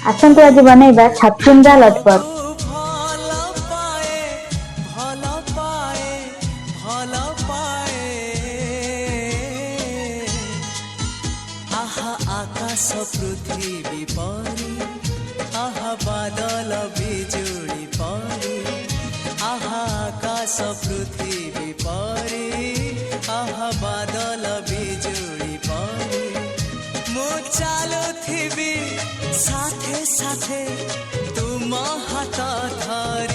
ଆସନ୍ତୁ ଆଜି ବନେଇବା ଛଚିନ୍ଦ୍ରା ଲଟପଟ। आहा आकाश पृथ्वी परी, आहा बादल बिजुली परी, आहा आकाश पृथ्वी परी, आहा बादल बिजुली परी, मु चालुथिबी साथे साथे तुम हाथ धरी।